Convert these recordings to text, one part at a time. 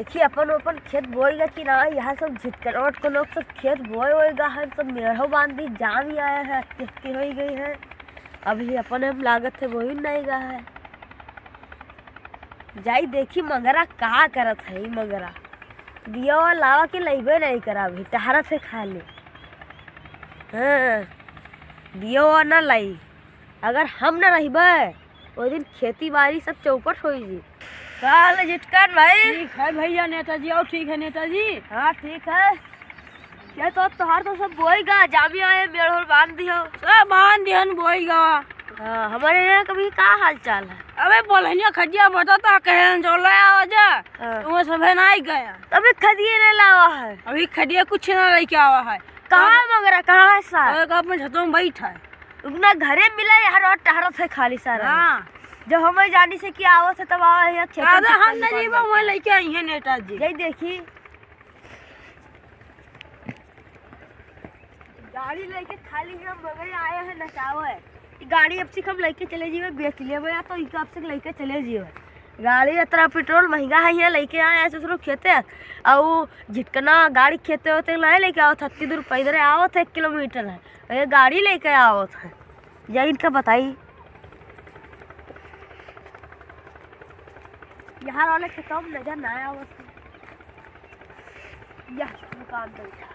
देखिए अपन खेत बोएगा कि ना। यहाँ सब झिटकनौट को लोग सब खेत बोएगा है, सब मेढ़ो बांधी जाम ही आया है, अत्ती हो गई है। अभी अपन हम लागत है वही नहीं गा है। जाई देखी मगरा का करत है। मगरा दिया लावा के लइबे नहीं करा, अभी टहरा से खा ले। हाँ दिया ना लाई, अगर हम ना रहिबे वो दिन खेती बाड़ी सब चौपट हो जी। काल जिटकन भाई। ठीक है भैया नेताजी। और ठीक है नेताजी। हाँ ठीक है। क्या तो तोहार तो सब बोएगा, जामी आए मेढ़ोर बांध दियो। सब बांध दिहन बोएगा। हाँ हमारे यहाँ कभी का हाल चाल है। अबे बोलनिया खजिया बताता कहन चल आवा जा। तुम्हें सब है नहीं गया। अबे खदिए नहीं लावा है। अभी खजिया कुछ ना लेके आवा है। कहाँ मगरा कहाँ है सार? अबे अपने छतों में बैठा है। उतना घरे मिला यार और टहरा से खाली सारा। हाँ जब हमें जानी से कि आवत है तब आवा है। दादा हम नहीं जीवा वहाँ लेके आई है नेताजी। यही देखी गाड़ी लेके खाली हम मगर आए हैं नचावे है। गाड़ी अब से हम लेके चले जीवे बेच लेवे या तो इका अब से लेके चले जीवे। गाड़ी इतना पेट्रोल महंगा है, यहाँ लेके आए ऐसे शुरू खेते और झिटकना गाड़ी खेते होते नहीं लेके आओ था। 30 दूर पैदल आवत है, 1 किलोमीटर है, ये गाड़ी लेके आवत है। यही इनका बताई यहाँ वाले खेतों में नजर ना आवत है। यह दुकान बैठा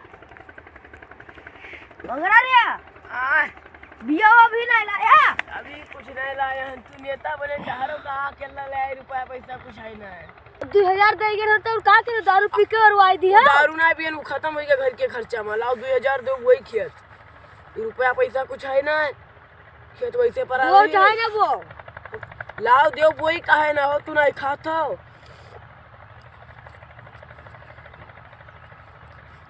मगरा रे बिया अभी नहीं लाया। अभी कुछ नहीं लाए हैं। तू नेता बने टहरो कहाँ केला ले रुपया पैसा कुछ है ना। 2000 देगे ना तो का के दारू पी के अरवाई दिया। दारू ना पियन वो खत्म हो गया घर के खर्चा में। लाओ 2000 दो वही खेत। रुपया पैसा कुछ है ना। खेत वैसे पर वो चाहे ना वो लाओ देव वही काहे ना हो। तू नहीं खाता हो।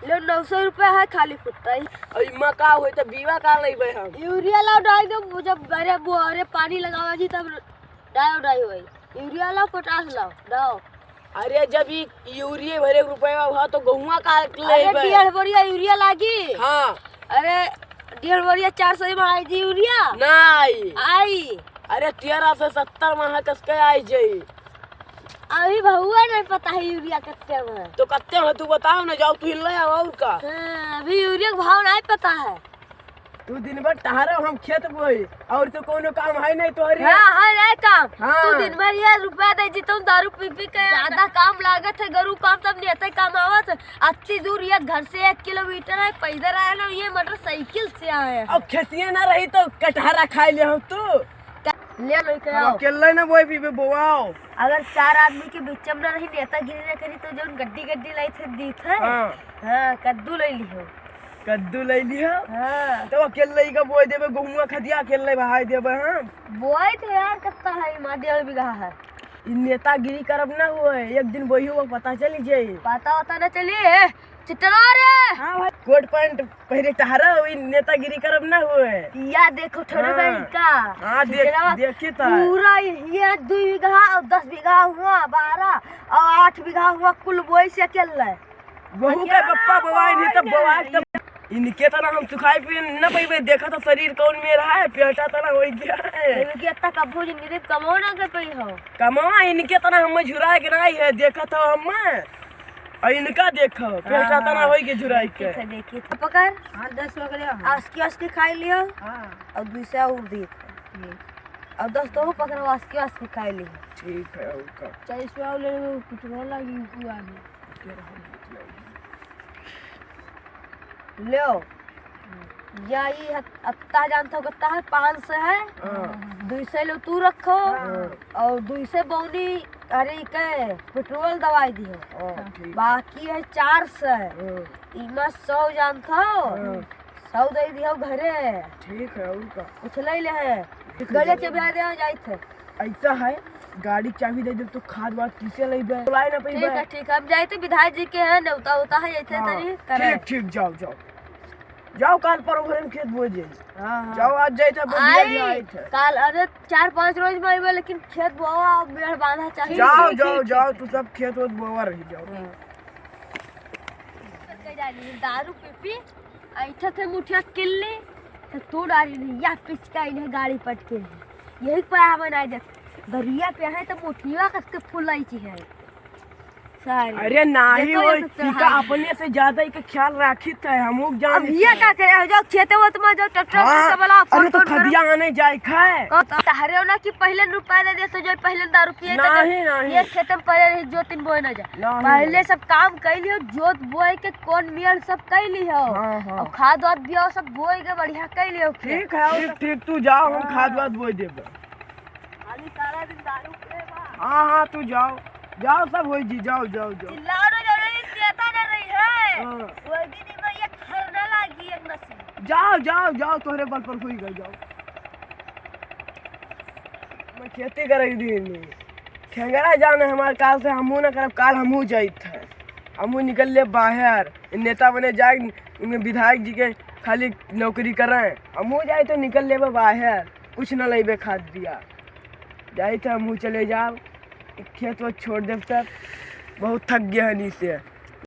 लो 900 रुपया है खाली फुटता ही। इमा का होई त बीवा का लेबे हम। यूरिया लाओ डाल दो, जब गरे बोरे पानी लगावा जी तब डाई होई। यूरिया लाओ पोटास लाओ डाओ। अरे जब यूरिया भरे रुपया हुआ तो गहुआ का अरे लेबे। 1.5 बोरिया यूरिया लागी। हां अरे 1.5 बोरिया 400 में आई जी यूरिया नहीं आई। अरे 13 से 70 में कसके आई जाई। अभी बहुआ नहीं पता है यूरिया कितने में है। तो कितने में तू बताओ ना। जाओ तू ले आओ और का। हाँ, अभी यूरिया का भाव नहीं पता है। तू दिन भर टहरा हम खेत बोई और तो कोनो काम है नहीं तोहरी। हाँ है नहीं काम। हाँ। तू दिन भर ये रुपया दे जी तुम दारू पी पी के ज्यादा काम लागत है। गरु काम तब नहीं काम आवत है। अच्छी दूर ये घर से 1 किलोमीटर है, पैदल आए ना। ये मोटरसाइकिल से आए। अब खेतिया ना रही तो कटहरा खाई ले हम। तू ले लो के आओ। अकेले ना बोई पीबे बोआओ। अगर 4 आदमी के बीच में रही नेतागिरी न करी तो जो गड्डी लाई थे दी थे। हां हाँ कद्दू ले लियो। कद्दू ले लियो। हाँ तो अकेले का बोई देबे गहुआ खदिया अकेले बहाई देबे हम। बोए थे यार कितना है मां 1.5 बीघा है। इ नेतागिरी करब ना होए। एक दिन बोई हो पता चली जाई। पता होता ना चलिए चिटना रे। हां भाई कोट पैंट पहले टहरा हुई नेतागिरी करब ना होए। या देखो थोड़ा हाँ। भाई का। हां देखी तो पूरा ये 2 बीघा और 10 बीघा हुआ 12 और 8 बीघा हुआ कुल बोई से अकेले। गहू के पप्पा बोवाई नहीं तब बोवाई तब इनके तरह हम सुखाई पे न पइबे। देखा तो शरीर कौन में रहा है पेटा तरह हो गया है। इनके इतना कबो जिंदगी कमाओ ना के पई हो। कमावा इनके तरह हम झुराए के नहीं है। देखा तो हम और इनका देखो पेटा तरह हो गया झुराई के। देखिए पकड़। हां 10 हो गया। आस्की खाई लियो। हां और दूसरा और दी और 10 तो पकड़ो आस्की खाई लियो। ठीक है ओके। 40 वाला ले लो पेट्रोल लगी पूरा में लो। यही अत्ता जानता हो कितना है 500 है। 200 लो तू रखो और 200 बौनी अरे के पेट्रोल दवाई दियो। बाकी है 400। इमा 100 जानता हो 100 दे दियो घरे। ठीक है उनका कुछ ले ले है गले चबा दे जाई थे। ऐसा है गाड़ी चाबी दे दे तो खाद वाद किसे लेबे बुलाए ना पइबे। ठीक है हम जाए थे विधायक जी के है नेवता होता है ऐसे तरी करे। ठीक जाओ जाओ जाओ काल पर घर में खेत बो जाई। हां जाओ आज जाई थे बबिया आई थे काल। अरे 4-5 रोज में आइबे लेकिन खेत बोवा मेड़ बांधा चाहिए। जाओ जाओ जाओ तू सब खेत वत बोवा रही जाओ। दारू पी पी ऐठा थे मुठिया किल्ली तो तू डाली नहीं या पिचका इन्हें गाड़ी पटके यही पर हमें नहीं देख दरिया पे है तो मुठिया कसके फुलाई ची है। सारी अरे नाही देखो हो ये सब तो इका है। अपने से ज्यादा इका ख्याल राखी था हम लोग अब जान ये क्या करे जो खेते हो तुम जो ट्रैक्टर हाँ, से वाला अरे फोन तो फोन करो खदिया आने जाए खाए हरे ना कि पहले रुपए दे दे जो पहले दारू पिए तो नहीं, नहीं। ये खेत में पहले रही जो तीन बोए ना जा नहीं, पहले सब काम कैली हो जोत बोए के कौन मियल सब कैली हो हाँ, हाँ। और खाद वाद दिया सब बोए के बढ़िया कैली हो ठीक है ठीक तू जाओ हम खाद वाद बोल देबे खाली सारा दिन दारू पिए बा हाँ हाँ तू जाओ जाओ सब हो जी जाओ जाओ जाओ चिल्लाओ जो नहीं देता ना रही है हाँ। वो दिन में ये खरना लागी एक नसीब जाओ जाओ जाओ तोहरे बल पर हुई गई जाओ मैं खेती करे दिन ठेंगरा जाने हमारे काल से हमू ना करब काल हमू जाइत है हमू निकल ले बाहर नेता बने जाए उनमें विधायक जी के खाली नौकरी करें हमू जाए तो निकल ले बाहर कुछ न लेबे खाद दिया जाए थे हमू चले जाओ खेत वो छोड़ देव तब बहुत थक गया है नीचे